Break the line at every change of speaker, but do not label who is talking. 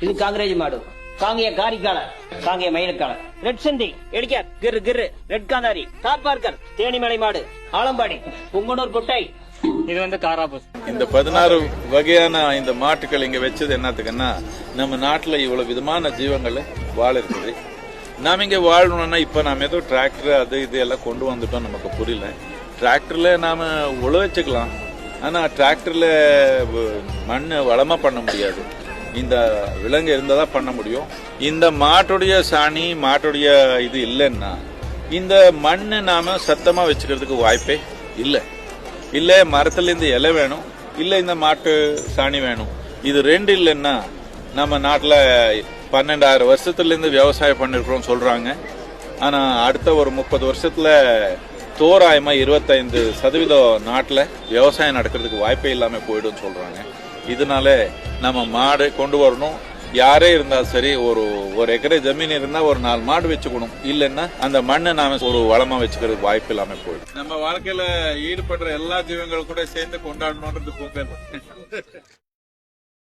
இது காங்கிரேஜ் மாடு, காங்கிய காரிக்கால, காங்கிய மயிலுக்கால, ரெட் செந்தி, எடிக்கார், கிரு கிரு, ரெட் காந்தாரி, தார்பார்கர், தேனிமலை மாடு, ஆலம்பாடி, புங்கனூர் குட்டை. இது வந்து காராபூஸ்.
இந்த 16 வகையான இந்த மாட்டுகள் இங்க வச்சது என்னத்துக்குன்னா, நம்ம நாட்டுல இவ்வளவு விதமான ஜீவங்கள் வாழ இருக்குது. நாம இங்க வாழணும்னா இப்ப நாம ஏதோ டிராக்டர் அது இது எல்லாம் கொண்டு வந்துட்டோம், நமக்கு புரியல. டிராக்டர்ல நாம உழவச்சுக்கலாம், ஆனா டிராக்டர்ல மண்ணு வளமா பண்ண முடியாது. இந்த விலங்கு இருந்தாதான் பண்ண முடியும். இந்த மாட்டுடைய சாணி மாட்டுடைய இது இல்லைன்னா இந்த மண்ணு நாம சத்தமா வச்சுக்கிறதுக்கு வாய்ப்பே இல்லை. இல்ல மரத்துல இருந்து இலை வேணும், இல்ல இந்த மாட்டு சாணி வேணும். இது ரெண்டு இல்லைன்னா நம்ம நாட்டுல 12,000 வருஷத்துல இருந்து விவசாயம் பண்ணிருக்கிறோம் சொல்றாங்க. ஆனா அடுத்த ஒரு 30 வருஷத்துல தோராயமா 25% நாட்டுல விவசாயம் நடக்கிறதுக்கு வாய்ப்பே இல்லாம போயிடும் சொல்றாங்க. இதனால நம்ம மாடு கொண்டு வரணும். யாரே இருந்தாலும் சரி, ஒரு ஏக்கரை ஜமீன் இருந்தா ஒரு 4 மாடு வச்சுக்கணும். இல்லைன்னா அந்த மண்ணை நாம ஒரு வளமா வச்சுக்கிறதுக்கு வாய்ப்பு இல்லாம போயிடும். நம்ம வாழ்க்கையில ஈடுபடுற எல்லா ஜீவங்களும் கூட சேர்ந்து கொண்டாடணும்ன்றது பொங்கல்.